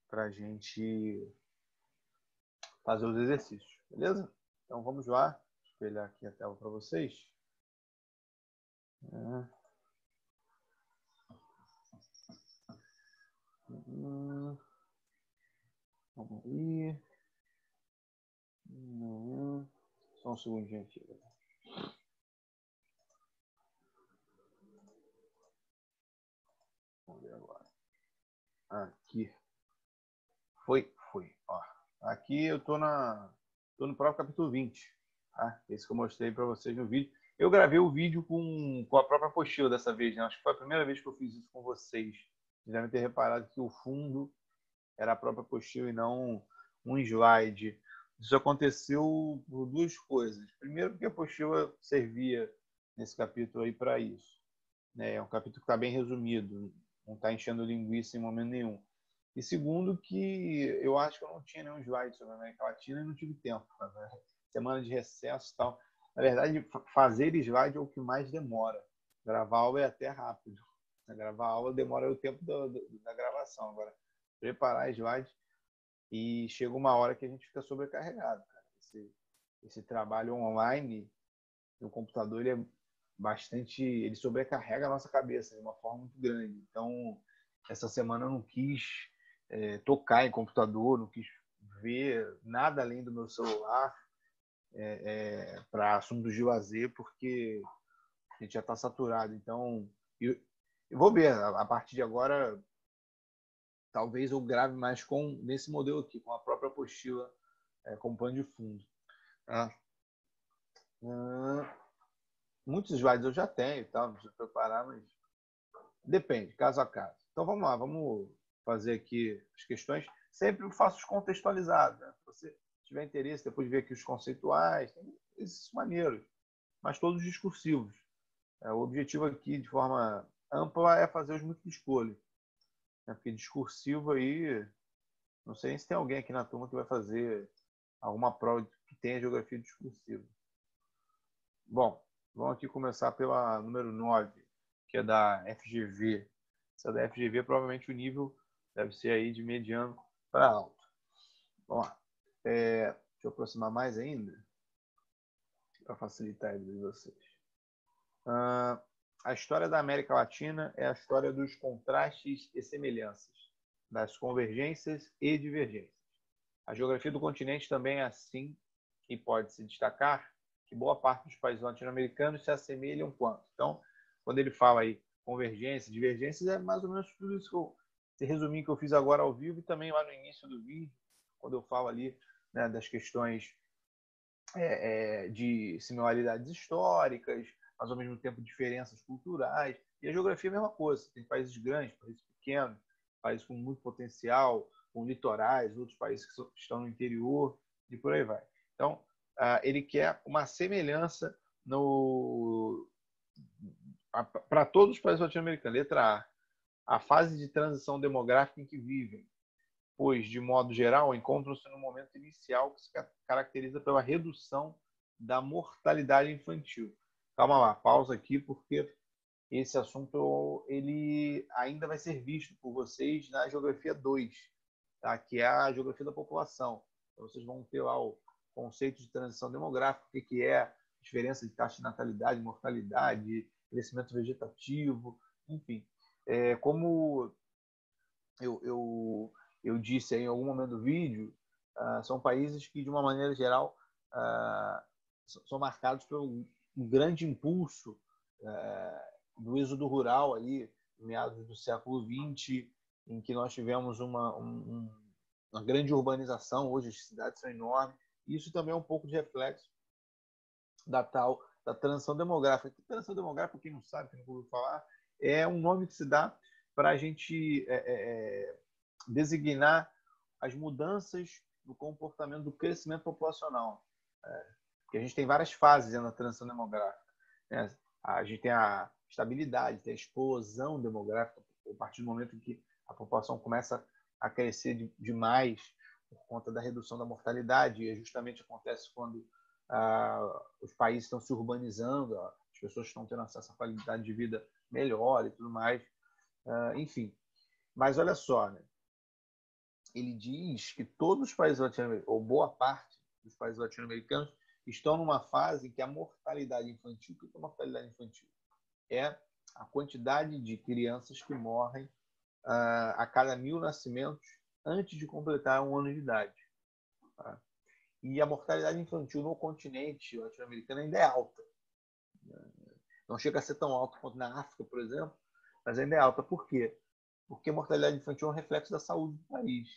para a gente fazer os exercícios, beleza? Então vamos lá, vou espelhar aqui a tela para vocês. Vamos ir. Só um segundinho aqui. Vamos ver agora. Aqui. Foi. Ó, aqui eu tô no próprio capítulo 20. Tá? Esse que eu mostrei para vocês no vídeo. Eu gravei o vídeo com a própria apostila dessa vez, né? Acho que foi a primeira vez que eu fiz isso com vocês. Vocês devem ter reparado que o fundo era a própria apostila e não um slide. Isso aconteceu por duas coisas. Primeiro, porque a apostila servia nesse capítulo aí para isso. É um capítulo que está bem resumido, não está enchendo linguiça em momento nenhum. E segundo, que eu acho que eu não tinha nenhum slide sobre a América Latina e não tive tempo. Né? Semana de recesso e tal. Na verdade, fazer slide é o que mais demora. Gravar aula é até rápido. Gravar aula demora o tempo da gravação. Agora, preparar slide, e chega uma hora que a gente fica sobrecarregado. Cara. Esse trabalho online no computador, ele sobrecarrega a nossa cabeça de uma forma muito grande. Então, essa semana eu não quis tocar em computador, não quis ver nada além do meu celular para assuntos de lazer, porque a gente já está saturado. Então, eu vou ver, a partir de agora, talvez eu grave mais nesse modelo aqui, com a própria apostila como pano de fundo. Muitos slides eu já tenho, não preciso preparar, mas depende, caso a caso. Então vamos lá, vamos fazer aqui as questões. Sempre eu faço os contextualizados. Né? Se você tiver interesse, depois de ver aqui os conceituais, tem esses maneiros, mas todos discursivos. O objetivo aqui, de forma ampla, é fazer os múltiplos escolha. Porque discursivo aí, não sei nem se tem alguém aqui na turma que vai fazer alguma prova que tenha geografia discursiva. Bom, vamos aqui começar pela número 9, que é da FGV. Essa da FGV, provavelmente o nível deve ser aí de mediano para alto. Vamos lá. Deixa eu aproximar mais ainda, para facilitar a vida de vocês. A história da América Latina é a história dos contrastes e semelhanças, das convergências e divergências. A geografia do continente também é assim, e pode-se destacar que boa parte dos países latino-americanos se assemelham quanto. Então, quando ele fala aí convergência, divergências, é mais ou menos tudo isso esse resuminho que eu fiz agora ao vivo e também lá no início do vídeo, quando eu falo ali, né, das questões de similaridades históricas, mas ao mesmo tempo diferenças culturais. E a geografia é a mesma coisa. Tem países grandes, países pequenos, países com muito potencial, com litorais, outros países que estão no interior, e por aí vai. Então, ele quer uma semelhança para todos os países latino-americanos. Letra A fase de transição demográfica em que vivem, pois, de modo geral, encontram-se no momento inicial que se caracteriza pela redução da mortalidade infantil. Calma lá, pausa aqui, porque esse assunto ele ainda vai ser visto por vocês na Geografia 2, tá? Que é a Geografia da População. Então, vocês vão ter lá o conceito de transição demográfica, o que é a diferença de taxa de natalidade, mortalidade, crescimento vegetativo, enfim. Como eu disse aí em algum momento do vídeo, são países que, de uma maneira geral, são marcados por um grande impulso do êxodo rural ali, meados do século XX, em que nós tivemos uma grande urbanização. Hoje as cidades são enormes. Isso também é um pouco de reflexo da transição demográfica. A transição demográfica, quem não sabe, quem não ouviu falar, é um nome que se dá para a gente designar as mudanças no comportamento do crescimento populacional. Porque a gente tem várias fases na transição demográfica. Né? A gente tem a estabilidade, tem a explosão demográfica, a partir do momento em que a população começa a crescer demais por conta da redução da mortalidade, e justamente acontece quando os países estão se urbanizando, as pessoas estão tendo acesso a qualidade de vida melhor e tudo mais. Enfim, mas olha só, né? ele diz que todos os países latino-americanos, ou boa parte dos países latino-americanos, estão numa fase em que a mortalidade infantil, o que é a mortalidade infantil? É a quantidade de crianças que morrem a cada 1.000 nascimentos antes de completar 1 ano de idade. Tá? E a mortalidade infantil no continente latino-americano ainda é alta. Não chega a ser tão alta quanto na África, por exemplo, mas ainda é alta. Por quê? Porque a mortalidade infantil é um reflexo da saúde do país.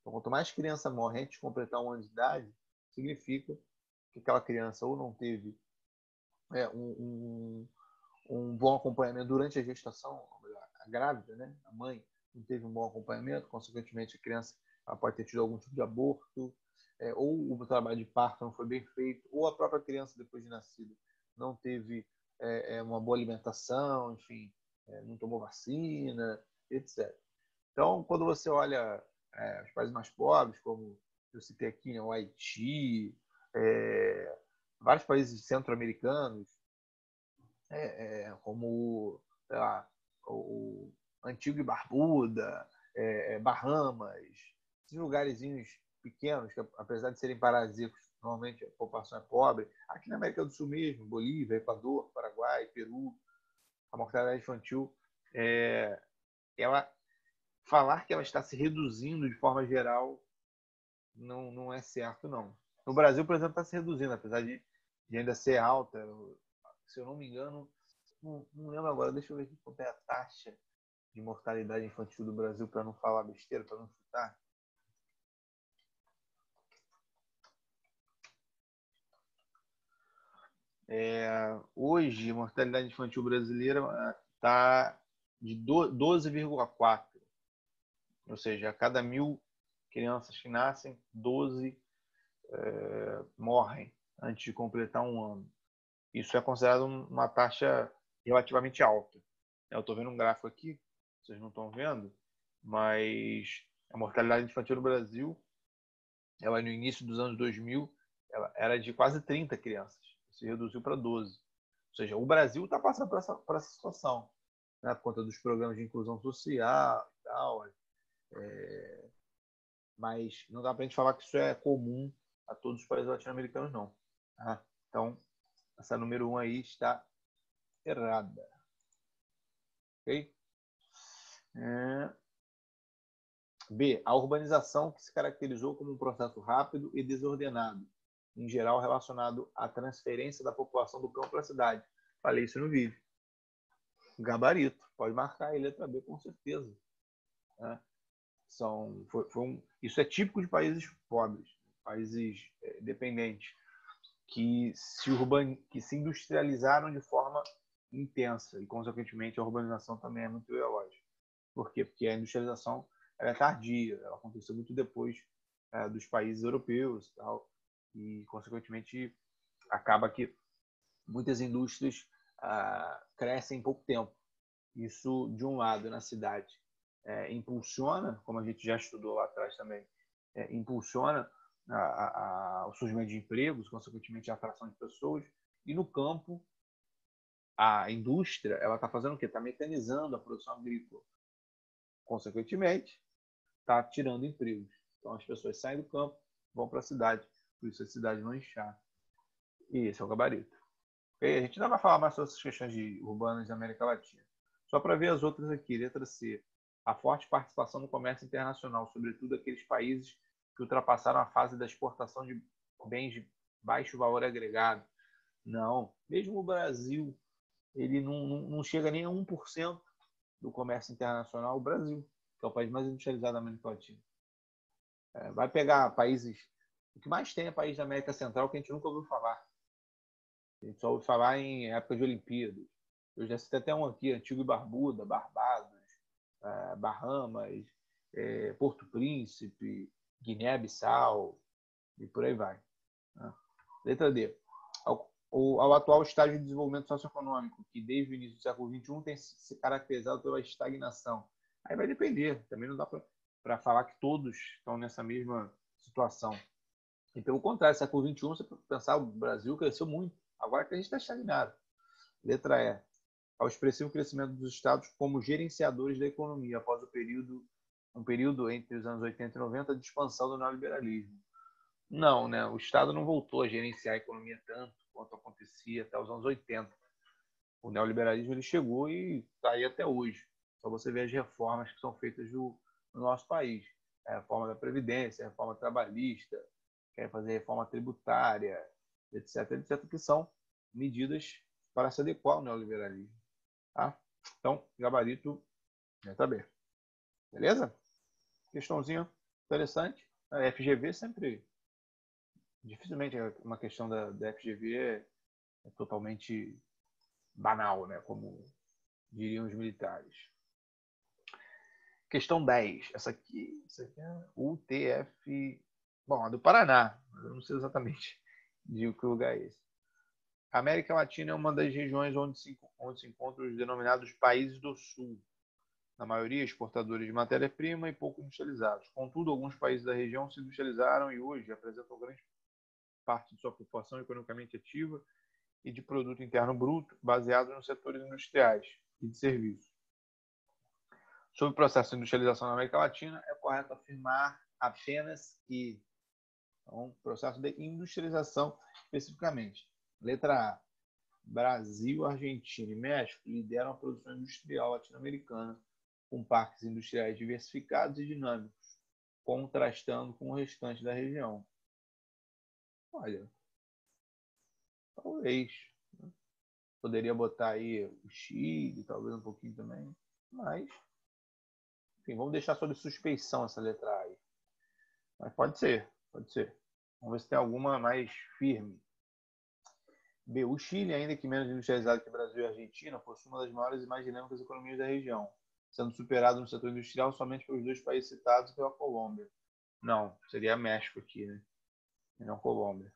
Então, quanto mais criança morre antes de completar 1 ano de idade, significa que aquela criança ou não teve um bom acompanhamento durante a gestação, a grávida, né? A mãe não teve um bom acompanhamento, consequentemente a criança ela pode ter tido algum tipo de aborto, ou o trabalho de parto não foi bem feito, ou a própria criança depois de nascida não teve uma boa alimentação, enfim, não tomou vacina, etc. Então, quando você olha os países mais pobres, como eu citei aqui, né, o Haiti, vários países centro-americanos, como sei lá, o Antigua e Barbuda, Bahamas, esses lugarzinhos pequenos, que apesar de serem paradisíacos, normalmente a população é pobre. Aqui na América do Sul mesmo, Bolívia, Equador, Paraguai, Peru, a mortalidade infantil, falar que ela está se reduzindo de forma geral não é certo, não. No Brasil, por exemplo, está se reduzindo, apesar de ainda ser alta. Se eu não me engano, não lembro agora, deixa eu ver aqui quanto é a taxa de mortalidade infantil do Brasil, para não falar besteira, para não chutar. Hoje, a mortalidade infantil brasileira está de 12,4. Ou seja, a cada 1.000 crianças que nascem, 12 morrem antes de completar 1 ano. Isso é considerado uma taxa relativamente alta. Eu estou vendo um gráfico aqui, vocês não estão vendo, mas a mortalidade infantil no Brasil, ela no início dos anos 2000, ela era de quase 30 crianças. Se reduziu para 12. Ou seja, o Brasil está passando por essa situação, né, por conta dos programas de inclusão social e tal. Mas não dá para a gente falar que isso é comum a todos os países latino-americanos, não. Tá? Então, essa número 1 aí está errada. Ok? B. A urbanização que se caracterizou como um processo rápido e desordenado, em geral relacionado à transferência da população do campo para a cidade. Falei isso no vídeo. Gabarito. Pode marcar aí, letra B, com certeza. Né? Isso é típico de países pobres, países dependentes, que se industrializaram de forma intensa e, consequentemente, a urbanização também é muito veloz. Por quê? Porque a industrialização ela é tardia, ela aconteceu muito depois dos países europeus e tal, e, consequentemente, acaba que muitas indústrias crescem em pouco tempo. Isso, de um lado, na cidade, impulsiona, como a gente já estudou lá atrás também, impulsiona o surgimento de empregos, consequentemente a atração de pessoas, e no campo, a indústria ela está fazendo o quê? Está mecanizando a produção agrícola. Consequentemente, está tirando empregos. Então, as pessoas saem do campo, vão para a cidade, por isso a cidade não inchar. E esse é o gabarito. Okay? A gente ainda vai falar mais sobre essas questões urbanas da América Latina. Só para ver as outras aqui. Letra C. A forte participação no comércio internacional, sobretudo aqueles países que ultrapassaram a fase da exportação de bens de baixo valor agregado. Não. Mesmo o Brasil, ele não chega nem a 1% do comércio internacional. O Brasil, que é o país mais industrializado da América Latina. Vai pegar países... O que mais tem é país da América Central que a gente nunca ouviu falar. A gente só ouve falar em época de Olimpíadas. Eu já citei até um aqui, Antigua e Barbuda, Barbados, Bahamas, Porto Príncipe, Guiné-Bissau, e por aí vai. Letra D. Ao atual estágio de desenvolvimento socioeconômico, que desde o início do século XXI tem se caracterizado pela estagnação. Aí vai depender. Também não dá para falar que todos estão nessa mesma situação. E pelo contrário, século XXI, você pensar, o Brasil cresceu muito. Agora que a gente está estagnado. Letra E. Ao expressivo crescimento dos estados como gerenciadores da economia após o período um período entre os anos 80 e 90 de expansão do neoliberalismo. Não, né? O Estado não voltou a gerenciar a economia tanto quanto acontecia até os anos 80. O neoliberalismo ele chegou e está aí até hoje. Só você ver as reformas que são feitas no nosso país. A reforma da Previdência, a reforma trabalhista, quer fazer reforma tributária, etc., etc., que são medidas para se adequar ao neoliberalismo. Tá? Então, gabarito está bem. Beleza? Questãozinha interessante. A FGV sempre... Dificilmente uma questão da FGV é totalmente banal, né? Como diriam os militares. Questão 10. Essa aqui é UTF... Bom, a do Paraná. Eu não sei exatamente de que lugar é esse. A América Latina é uma das regiões onde se encontram os denominados países do Sul. Na maioria, exportadores de matéria-prima e pouco industrializados. Contudo, alguns países da região se industrializaram e hoje apresentam grande parte de sua população economicamente ativa e de produto interno bruto, baseado nos setores industriais e de serviços. Sobre o processo de industrialização na América Latina, é correto afirmar apenas que um processo de industrialização especificamente. Letra A. Brasil, Argentina e México lideram a produção industrial latino-americana com parques industriais diversificados e dinâmicos, contrastando com o restante da região. Olha, talvez. Poderia botar aí o Chile, talvez um pouquinho também, mas, enfim, vamos deixar sob suspeição essa letra A aí. Mas pode ser, pode ser. Vamos ver se tem alguma mais firme. B. O Chile, ainda que menos industrializado que o Brasil e a Argentina, possui uma das maiores e mais dinâmicas economias da região, sendo superado no setor industrial somente pelos dois países citados e pela Colômbia. Não, seria México aqui, né? E não Colômbia.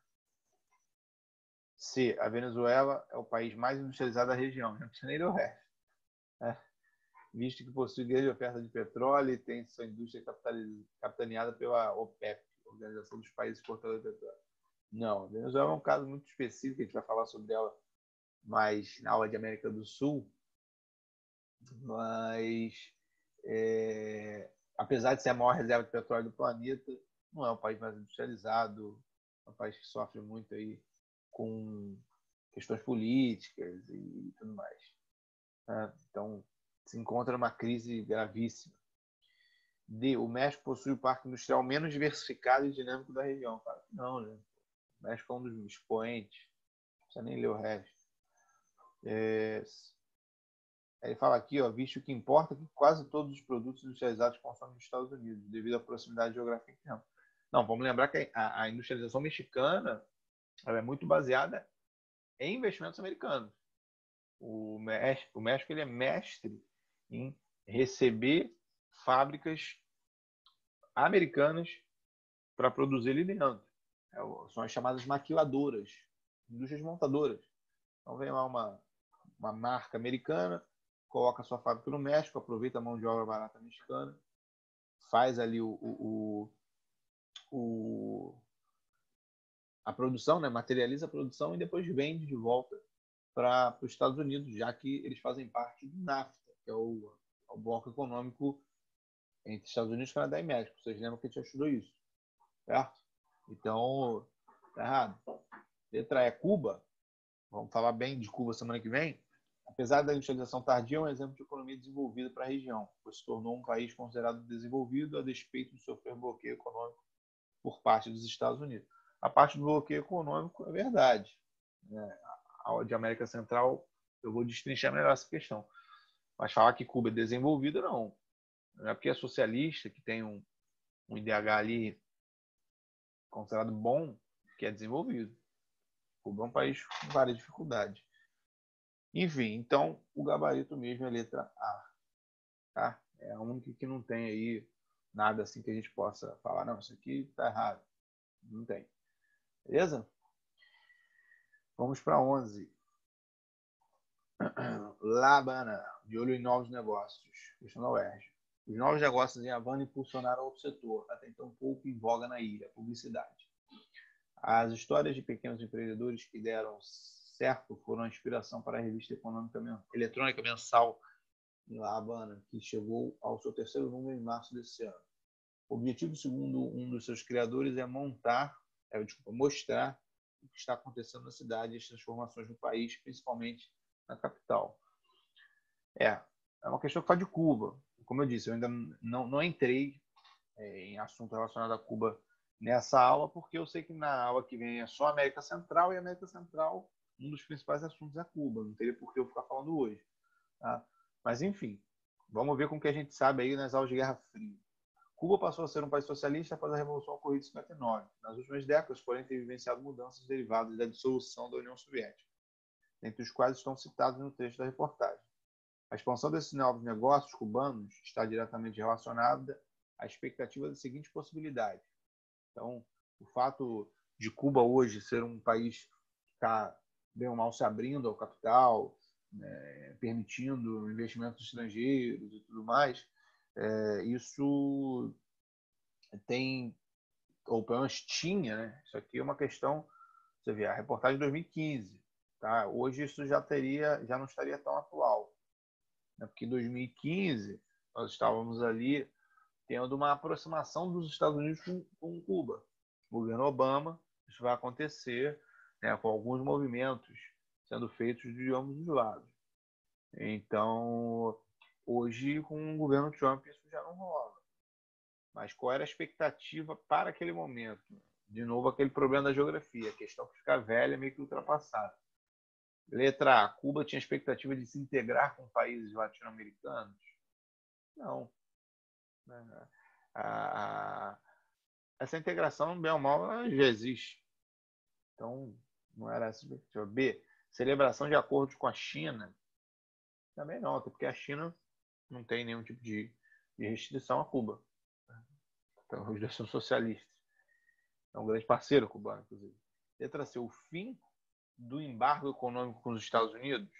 C. A Venezuela é o país mais industrializado da região. Não precisa nem ler o resto. Visto que possui grande oferta de petróleo e tem sua indústria capitaneada pela OPEP, Organização dos Países Exportadores de Petróleo. Não, a Venezuela é um caso muito específico, a gente vai falar sobre ela mais na aula de América do Sul, mas apesar de ser a maior reserva de petróleo do planeta, não é o país mais industrializado, é um país que sofre muito aí com questões políticas e tudo mais. Então, se encontra numa crise gravíssima. D. O México possui o parque industrial menos diversificado e dinâmico da região. Claro que não, né? O México é um dos expoentes. Não precisa nem ler o resto. Ele fala aqui, ó, visto que importa que quase todos os produtos industrializados consomem nos Estados Unidos, devido à proximidade geográfica que tem. Não, vamos lembrar que a industrialização mexicana ela é muito baseada em investimentos americanos. O México ele é mestre em receber fábricas americanas para produzir ali dentro. São as chamadas maquiladoras, indústrias montadoras. Então vem lá uma marca americana, coloca a sua fábrica no México, aproveita a mão de obra barata mexicana, faz ali a produção, né? Materializa a produção e depois vende de volta para os Estados Unidos, já que eles fazem parte do NAFTA, que é o bloco econômico entre Estados Unidos, Canadá e México. Vocês lembram que a gente já estudou isso, certo? Então, tá errado. Letra E, Cuba. Vamos falar bem de Cuba semana que vem. Apesar da industrialização tardia, é um exemplo de economia desenvolvida para a região, pois se tornou um país considerado desenvolvido a despeito de sofrer bloqueio econômico por parte dos Estados Unidos. A parte do bloqueio econômico é verdade. A aula de América Central, eu vou destrinchar melhor essa questão. Mas falar que Cuba é desenvolvida, não. Não é porque é socialista, que tem um IDH ali considerado bom, que é desenvolvido. Cuba é um país com várias dificuldades. Enfim, então o gabarito mesmo é a letra A. Tá? É a única que não tem aí nada assim que a gente possa falar, não, isso aqui está errado. Não tem. Beleza? Vamos para 11. Labana, de olho em novos negócios. Questão da UERJ. Os novos negócios em Havana impulsionaram outro setor, até então pouco em voga na ilha, a publicidade. As histórias de pequenos empreendedores que deram certo foram a inspiração para a revista eletrônica mensal em La Habana, que chegou ao seu terceiro número em março desse ano. O objetivo, segundo um dos seus criadores, é mostrar o que está acontecendo na cidade e as transformações no país, principalmente na capital. É uma questão que fala de Cuba. Como eu disse, eu ainda não entrei em assunto relacionado a Cuba nessa aula, porque eu sei que na aula que vem é só América Central, e América Central, um dos principais assuntos é Cuba. Não teria por que eu ficar falando hoje. Tá? Mas, enfim, vamos ver com o que a gente sabe aí nas aulas de Guerra Fria. Cuba passou a ser um país socialista após a Revolução ocorrida em 59. Nas últimas décadas, porém, tem vivenciado mudanças derivadas da dissolução da União Soviética, entre os quais estão citados no texto da reportagem. A expansão desses novos negócios cubanos está diretamente relacionada à expectativa da seguinte possibilidade. Então, o fato de Cuba hoje ser um país que está, bem ou mal, se abrindo ao capital, permitindo investimentos estrangeiros e tudo mais, isso tem, ou pelo menos tinha, né? Isso aqui é uma questão, você vê, a reportagem de 2015, tá? Hoje isso já não estaria tão atual, né? Porque em 2015 nós estávamos ali tendo uma aproximação dos Estados Unidos com Cuba. O governo Obama, isso vai acontecer, né, com alguns movimentos sendo feitos de ambos os lados. Então, hoje, com o governo Trump, isso já não rola. Mas qual era a expectativa para aquele momento? De novo, aquele problema da geografia, a questão que fica velha, meio que ultrapassada. Letra A, Cuba tinha expectativa de se integrar com países latino-americanos? Não. Essa integração, bem ou mal, já existe. Então, não era essa a expectativa. B, celebração de acordos com a China? Também não, até porque a China não tem nenhum tipo de restrição a Cuba. Então, os dois são socialistas. É um grande parceiro cubano, inclusive. Letra C, o fim do embargo econômico com os Estados Unidos?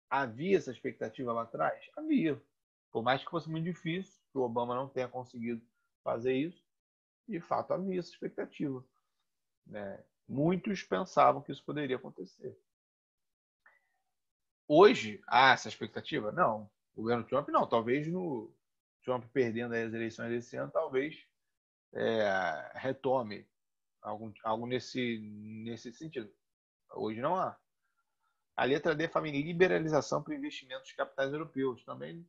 Havia essa expectativa lá atrás? Havia. Por mais que fosse muito difícil, que o Obama não tenha conseguido fazer isso, de fato havia essa expectativa. Né? Muitos pensavam que isso poderia acontecer. Hoje, há essa expectativa? Não. O governo Trump, não. Talvez no Trump perdendo as eleições desse ano, talvez retome algo nesse sentido. Hoje não há. A letra D fala em liberalização para investimentos de capitais europeus. Também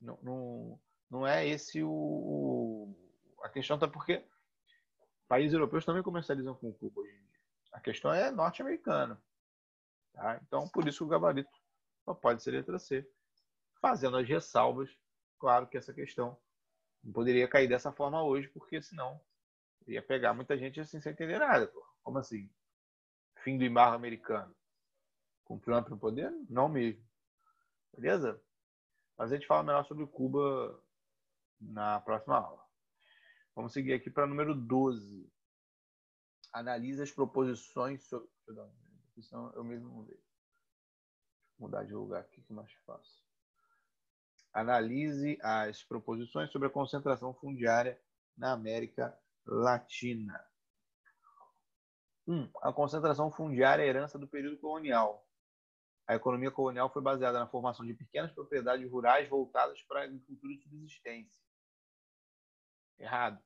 não é esse a questão, até porque países europeus também comercializam com Cuba hoje em dia. A questão é norte-americana. Tá? Então, por isso o gabarito só pode ser letra C. Fazendo as ressalvas, claro que essa questão não poderia cair dessa forma hoje, porque senão ia pegar muita gente assim sem entender nada. Pô. Como assim? Fim do embargo americano. Com Trump no poder? Não mesmo. Beleza? Mas a gente fala melhor sobre Cuba na próxima aula. Vamos seguir aqui para o número 12. Analise as proposições sobre... Senão eu mesmo mudei. Vou mudar de lugar aqui que é mais fácil. Analise as proposições sobre a concentração fundiária na América Latina. 1. A concentração fundiária é a herança do período colonial. A economia colonial foi baseada na formação de pequenas propriedades rurais voltadas para a agricultura de subsistência. Errado.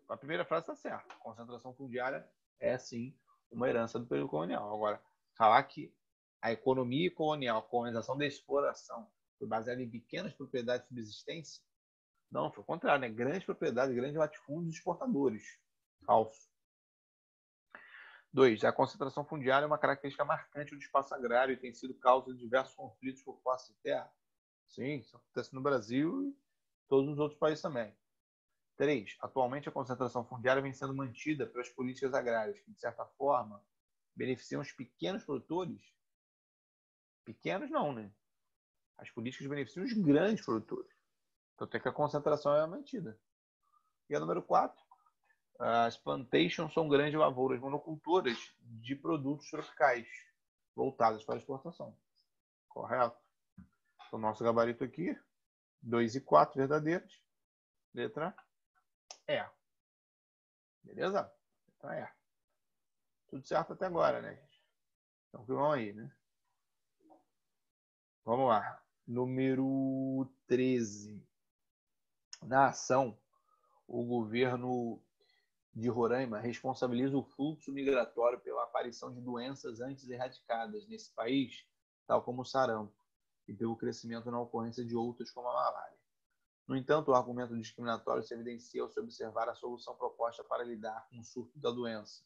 A primeira frase está certa. A concentração fundiária é, sim, uma herança do período colonial. Agora, falar que a economia colonial, a colonização da exploração, foi baseada em pequenas propriedades de subsistência? Não, foi o contrário, né? Grandes propriedades, grandes latifúndios exportadores. Falso. 2. A concentração fundiária é uma característica marcante do espaço agrário e tem sido causa de diversos conflitos por posse de terra. Sim, isso acontece no Brasil e todos os outros países também. 3. Atualmente, a concentração fundiária vem sendo mantida pelas políticas agrárias, que, de certa forma, beneficiam os pequenos produtores. Pequenos não, né? As políticas beneficiam os grandes produtores. Então, tem que a concentração é mantida. E a número 4. As plantations são grandes lavouras monocultoras de produtos tropicais voltadas para a exportação. Correto? O nosso gabarito aqui, 2 e 4 verdadeiros. Letra E. Beleza? Letra E. Tudo certo até agora, né, gente? Então, vamos aí, né? Vamos lá. Número 13. Na ação, o governo de Roraima responsabiliza o fluxo migratório pela aparição de doenças antes erradicadas nesse país, tal como o sarampo, e pelo crescimento na ocorrência de outras, como a malária. No entanto, o argumento discriminatório se evidencia ao se observar a solução proposta para lidar com o surto da doença,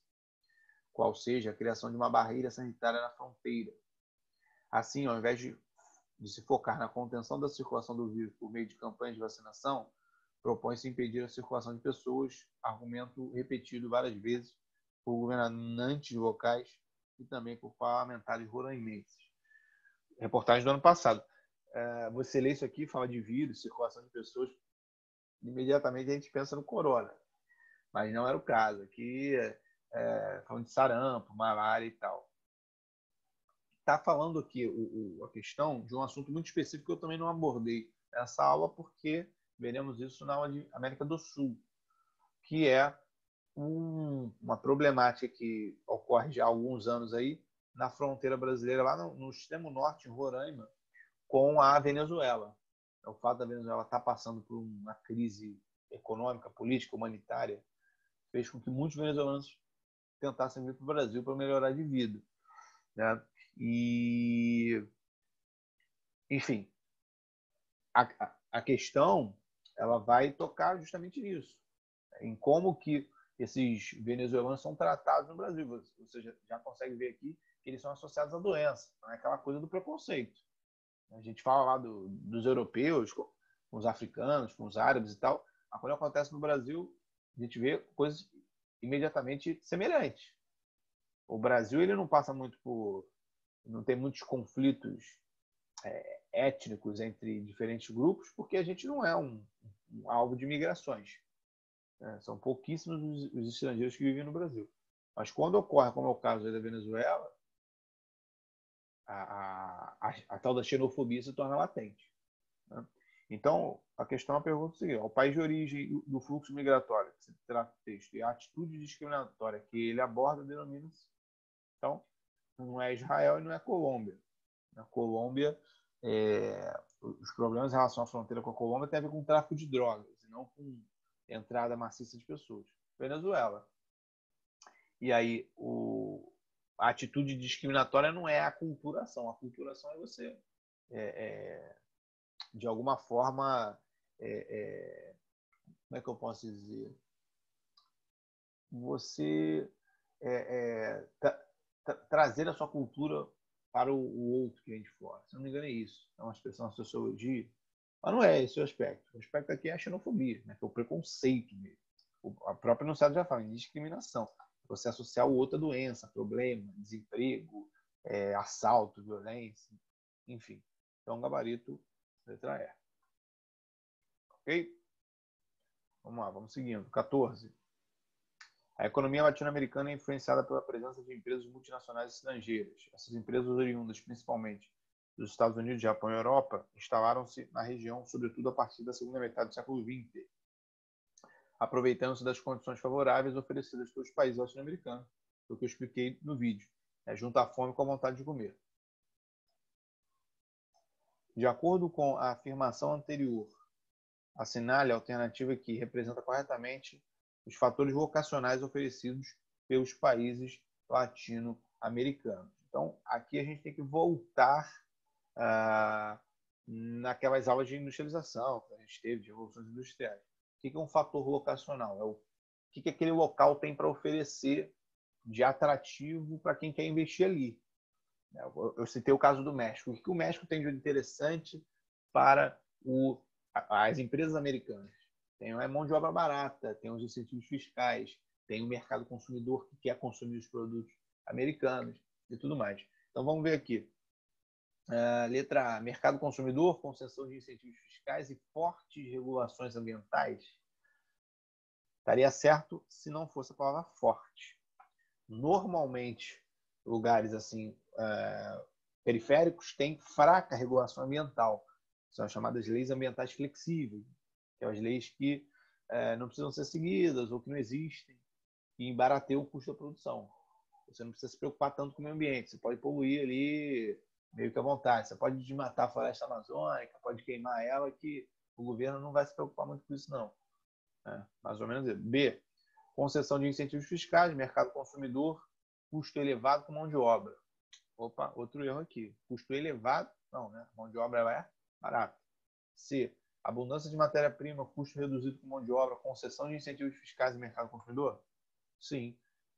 qual seja a criação de uma barreira sanitária na fronteira. Assim, ao invés de se focar na contenção da circulação do vírus por meio de campanhas de vacinação, propõe-se impedir a circulação de pessoas, argumento repetido várias vezes por governantes locais e também por parlamentares roraimenses. Reportagem do ano passado. Você lê isso aqui, fala de vírus, circulação de pessoas, imediatamente a gente pensa no corona. Mas não era o caso. Aqui, falando de sarampo, malária e tal. Está falando aqui a questão de um assunto muito específico que eu também não abordei nessa aula, porque veremos isso na aula de América do Sul, que é uma problemática que ocorre já há alguns anos aí na fronteira brasileira, lá no extremo norte, em Roraima, com a Venezuela. O fato da Venezuela estar passando por uma crise econômica, política, humanitária, fez com que muitos venezuelanos tentassem vir para o Brasil para melhorar de vida, né? E, enfim, a questão ela vai tocar justamente nisso, em como que esses venezuelanos são tratados no Brasil. Você já consegue ver aqui que eles são associados à doença, não é aquela coisa do preconceito. A gente fala lá dos europeus, com os africanos, com os árabes e tal, mas quando acontece no Brasil, a gente vê coisas imediatamente semelhantes. O Brasil ele não passa muito por... não tem muitos conflitos étnicos entre diferentes grupos, porque a gente não é um alvo de migrações. São pouquíssimos os estrangeiros que vivem no Brasil. Mas quando ocorre, como é o caso da Venezuela, a tal da xenofobia se torna latente, né? Então, a questão, a pergunta é a seguinte: o país de origem do fluxo migratório, que se trata do texto, e a atitude discriminatória que ele aborda, denomina-se. Então, não é Israel e não é Colômbia. Na Colômbia, os problemas em relação à fronteira com a Colômbia têm a ver com o tráfico de drogas, e não com entrada maciça de pessoas. Venezuela. E aí, a atitude discriminatória não é a aculturação. A aculturação é você, de alguma forma, como é que eu posso dizer? Você trazer a sua cultura para o outro que vem de fora. Se não me engano, é isso. É uma expressão da sociologia. Mas não é esse o aspecto. O aspecto aqui é a xenofobia, né? Que é o preconceito mesmo. A própria enunciado já fala em discriminação. Você associar o outro a doença, problema, desemprego, assalto, violência, enfim. Então, gabarito, letra E. Ok? Vamos lá, vamos seguindo. 14. A economia latino-americana é influenciada pela presença de empresas multinacionais estrangeiras. Essas empresas, oriundas principalmente dos Estados Unidos, Japão e Europa, instalaram-se na região, sobretudo a partir da segunda metade do século XX, aproveitando-se das condições favoráveis oferecidas pelos países latino-americanos, o que eu expliquei no vídeo, junto à fome com a vontade de comer. De acordo com a afirmação anterior, assinale a alternativa que representa corretamente os fatores vocacionais oferecidos pelos países latino-americanos. Então, aqui a gente tem que voltar naquelas aulas de industrialização que a gente teve, de revoluções industriais. O que é um fator locacional? O que aquele local tem para oferecer de atrativo para quem quer investir ali. Eu citei o caso do México. O que o México tem de interessante para as empresas americanas? Tem a mão de obra barata, tem os incentivos fiscais, tem o mercado consumidor que quer consumir os produtos americanos e tudo mais. Então vamos ver aqui. Letra A, mercado consumidor, concessão de incentivos fiscais e fortes regulações ambientais. Estaria certo se não fosse a palavra forte. Normalmente, lugares assim periféricos têm fraca regulação ambiental. São as chamadas leis ambientais flexíveis, que são as leis que não precisam ser seguidas ou que não existem, e embarateia o custo da produção. Você não precisa se preocupar tanto com o meio ambiente. Você pode poluir ali meio que à vontade. Você pode desmatar a floresta amazônica, pode queimar ela, que o governo não vai se preocupar muito com isso, não. Mais ou menos isso. B, concessão de incentivos fiscais, mercado consumidor, custo elevado com mão de obra. Opa, outro erro aqui. Custo elevado, não, né? Mão de obra é barata. C, abundância de matéria-prima, custo reduzido com mão de obra, concessão de incentivos fiscais e mercado consumidor? Sim.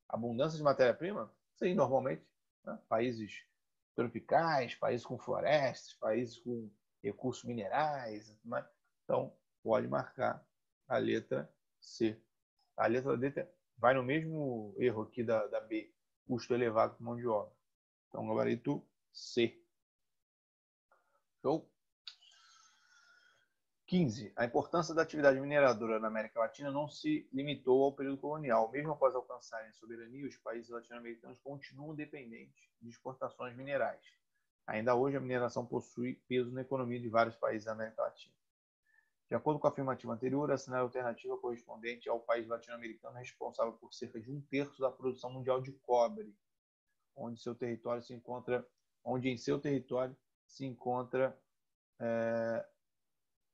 Abundância de matéria-prima? Sim, normalmente. Né? Países tropicais, países com florestas, países com recursos minerais. Né? Então, pode marcar a letra C. A letra D vai no mesmo erro aqui da B. Custo elevado com mão de obra. Então, gabarito C. Show? 15. A importância da atividade mineradora na América Latina não se limitou ao período colonial. Mesmo após alcançarem a soberania, os países latino-americanos continuam dependentes de exportações minerais. Ainda hoje, a mineração possui peso na economia de vários países da América Latina. De acordo com a afirmativa anterior, a cenário alternativa correspondente ao país latino-americano responsável por cerca de 1/3 da produção mundial de cobre, onde em seu território se encontra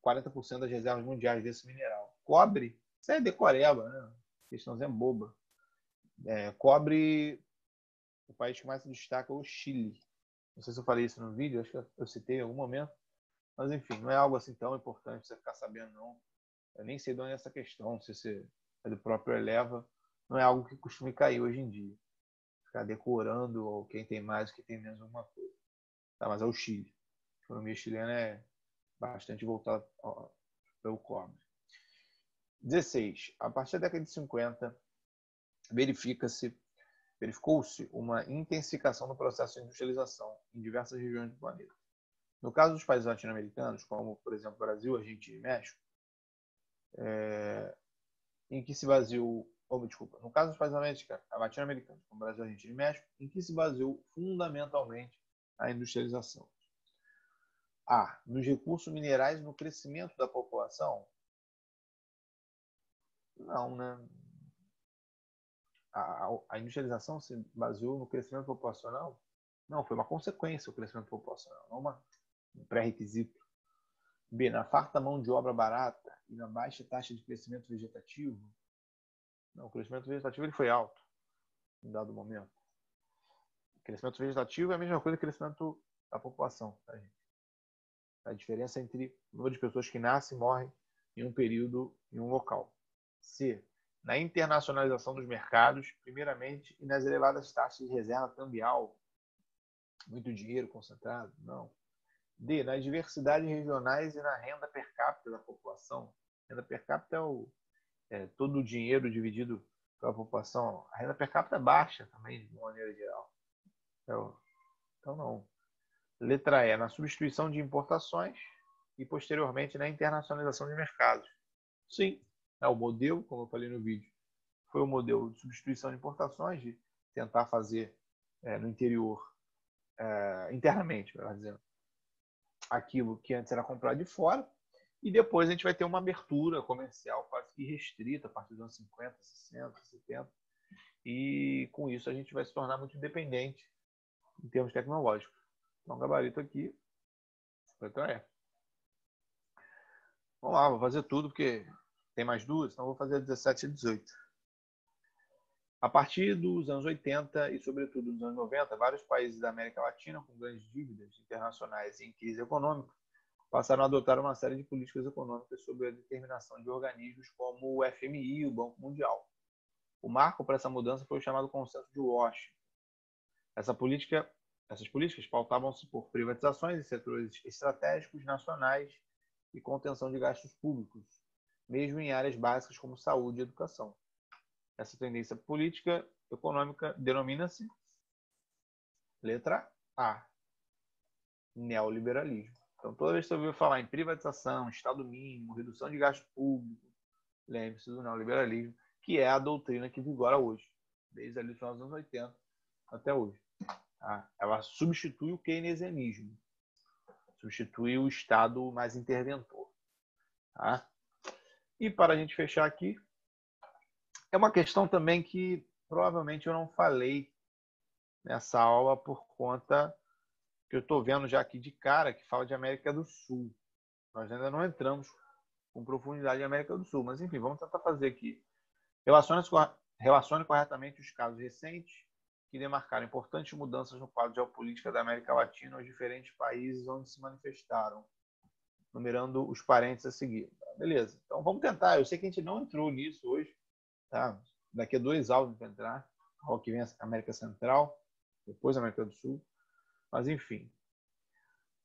40% das reservas mundiais desse mineral. Cobre, isso é decoreba, né? Questãozinha boba. Cobre, o país que mais se destaca é o Chile. Não sei se eu falei isso no vídeo, acho que eu citei em algum momento. Mas, enfim, não é algo assim tão importante você ficar sabendo, não. Eu nem sei de onde é essa questão, não sei se é do próprio Eleva. Não é algo que costuma cair hoje em dia. Ficar decorando ou quem tem mais, quem tem menos alguma coisa. Tá, mas é o Chile. A economia chilena é bastante voltada pelo cobre. 16. A partir da década de 50, verificou-se uma intensificação do processo de industrialização em diversas regiões do planeta. No caso dos países latino-americanos, como, por exemplo, Brasil, Argentina e México, em que se baseou... no caso dos países latino-americanos, como Brasil, Argentina e México, em que se baseou fundamentalmente a industrialização. A. Nos recursos minerais e no crescimento da população? Não, né? A industrialização se baseou no crescimento populacional? Não, foi uma consequência o crescimento populacional, não um pré-requisito. B. Na farta mão de obra barata e na baixa taxa de crescimento vegetativo? Não, o crescimento vegetativo ele foi alto em dado momento. O crescimento vegetativo é a mesma coisa que o crescimento da população, tá, gente? A diferença entre o número de pessoas que nascem e morrem em um período, em um local. C. Na internacionalização dos mercados, primeiramente, e nas elevadas taxas de reserva cambial. Muito dinheiro concentrado? Não. D. Nas diversidades regionais e na renda per capita da população. A renda per capita é todo o dinheiro dividido pela população. A renda per capita é baixa também, de maneira geral. Então não. Letra E. Na substituição de importações e, posteriormente, na internacionalização de mercados. Sim. O modelo, como eu falei no vídeo, foi o modelo de substituição de importações, de tentar fazer no interior, internamente, melhor dizendo, aquilo que antes era comprado de fora, e depois a gente vai ter uma abertura comercial quase que restrita a partir dos anos 50, 60, 70, e com isso a gente vai se tornar muito independente em termos tecnológicos. Então, gabarito aqui, letra E. Vamos lá, vou fazer tudo, porque tem mais duas, então vou fazer 17 e 18. A partir dos anos 80 e, sobretudo, dos anos 90, vários países da América Latina, com grandes dívidas internacionais e em crise econômica, passaram a adotar uma série de políticas econômicas sob a determinação de organismos como o FMI e o Banco Mundial. O marco para essa mudança foi o chamado Consenso de Washington. Essas políticas pautavam-se por privatizações em setores estratégicos nacionais e contenção de gastos públicos, mesmo em áreas básicas como saúde e educação. Essa tendência política econômica denomina-se letra A, neoliberalismo. Então, toda vez que você ouvir falar em privatização, Estado mínimo, redução de gasto público, lembre-se do neoliberalismo, que é a doutrina que vigora hoje, desde ali dos anos 80 até hoje. Tá? Ela substitui o keynesianismo, substitui o Estado mais interventor. Tá? E para a gente fechar aqui, é uma questão também que provavelmente eu não falei nessa aula por conta que eu estou vendo já aqui de cara, que fala de América do Sul. Nós ainda não entramos com profundidade em América do Sul, mas enfim, vamos tentar fazer aqui. Relacione corretamente os casos recentes que demarcaram importantes mudanças no quadro geopolítico da América Latina aos diferentes países onde se manifestaram, numerando os parênteses a seguir. Beleza, então vamos tentar. Eu sei que a gente não entrou nisso hoje, tá? Daqui a 2 áudios para entrar. Ao que vem a América Central, depois a América do Sul. Mas enfim.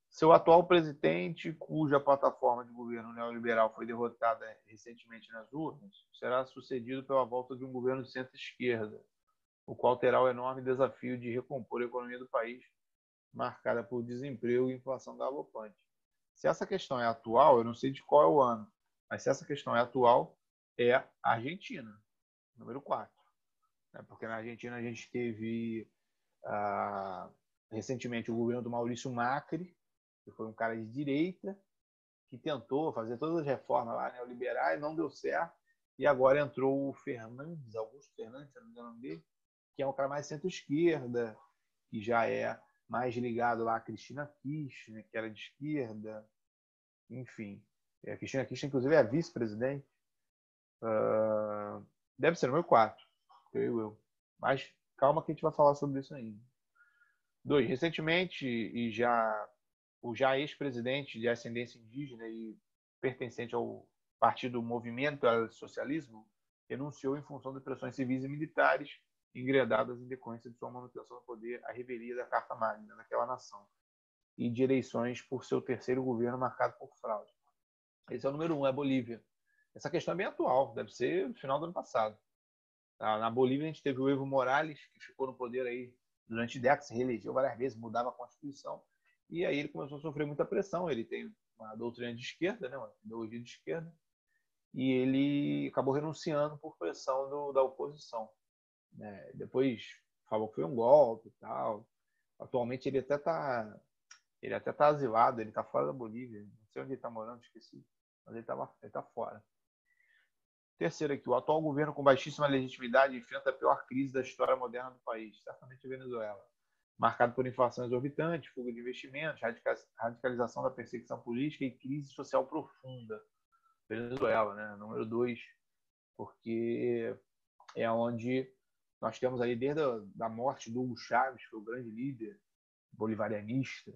Seu atual presidente, cuja plataforma de governo neoliberal foi derrotada recentemente nas urnas, será sucedido pela volta de um governo de centro-esquerda, o qual terá o enorme desafio de recompor a economia do país, marcada por desemprego e inflação galopante. Se essa questão é atual, eu não sei de qual é o ano, mas se essa questão é atual, é a Argentina, número 4. Porque na Argentina a gente teve recentemente o governo do Maurício Macri, que foi um cara de direita, que tentou fazer todas as reformas lá neoliberais, não deu certo, e agora entrou o Fernandes, Augusto Fernandes, se não me engano o nome dele, que é um cara mais centro-esquerda, que já é mais ligado lá a Cristina Kirchner, que era de esquerda, enfim. A Cristina Kirchner, inclusive, é a vice-presidente. Deve ser o meu 4, creio eu. Mas calma que a gente vai falar sobre isso ainda. 2. Recentemente, o já ex-presidente de ascendência indígena e pertencente ao partido Movimento ao Socialismo renunciou em função de pressões civis e militares enredadas em decorrência de sua manutenção no poder à revelia da Carta Magna daquela nação e de eleições por seu terceiro governo marcado por fraude. Esse é o número 1, é a Bolívia. Essa questão é bem atual, deve ser no final do ano passado. Na Bolívia a gente teve o Evo Morales, que ficou no poder aí durante décadas, se reelegeu várias vezes, mudava a Constituição, e aí ele começou a sofrer muita pressão. Ele tem uma doutrina de esquerda, né, uma ideologia de esquerda, e ele acabou renunciando por pressão da oposição. Depois falou que foi um golpe e tal. Atualmente ele até está asilado, ele está fora da Bolívia, não sei onde ele está morando, esqueci, mas ele está fora. Terceiro aqui, o atual governo com baixíssima legitimidade enfrenta a pior crise da história moderna do país, certamente a Venezuela, marcado por inflação exorbitante, fuga de investimentos, radicalização da perseguição política e crise social profunda. Venezuela, né? Número 2, porque é onde nós temos ali desde a morte do Hugo Chávez, que foi o grande líder bolivarianista,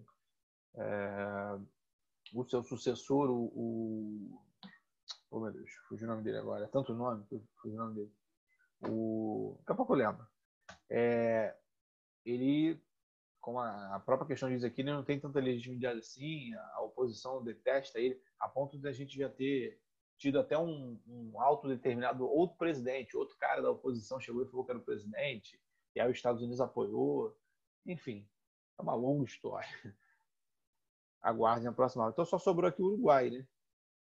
o seu sucessor, oh meu Deus, fugiu o nome dele agora, é tanto nome, fugiu o nome dele. Daqui a pouco eu lembro. Ele, como a própria questão diz aqui, ele não tem tanta legitimidade assim, a oposição detesta ele, a ponto de a gente já ter tido até um autodeterminado outro presidente, outro cara da oposição chegou e falou que era o presidente, e aí os Estados Unidos apoiou. Enfim, é uma longa história. Aguardem a próxima aula. Então só sobrou aqui o Uruguai, né?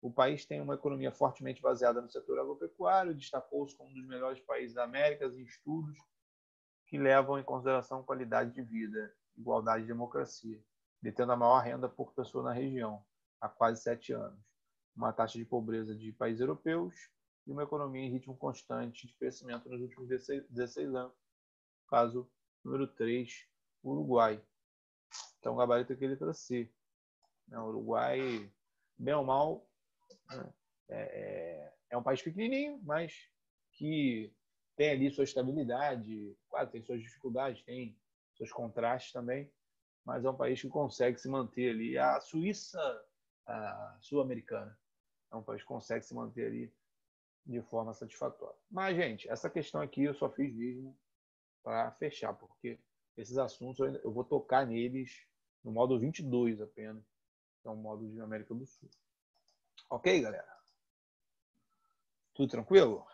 O país tem uma economia fortemente baseada no setor agropecuário, destacou-se como um dos melhores países da América em estudos que levam em consideração qualidade de vida, igualdade e democracia, detendo a maior renda por pessoa na região, há quase 7 anos, uma taxa de pobreza de países europeus e uma economia em ritmo constante de crescimento nos últimos 16 anos. Caso número 3, Uruguai. Então, o gabarito aqui é letra C. O Uruguai, bem ou mal, é um país pequenininho, mas que tem ali sua estabilidade, claro, tem suas dificuldades, tem seus contrastes também, mas é um país que consegue se manter ali. A Suíça sul-americana é um país que consegue se manter ali de forma satisfatória. Mas, gente, essa questão aqui eu só fiz mesmo para fechar, porque esses assuntos eu vou tocar neles no módulo 22 apenas, que é um módulo de América do Sul. Ok, galera? Tudo tranquilo?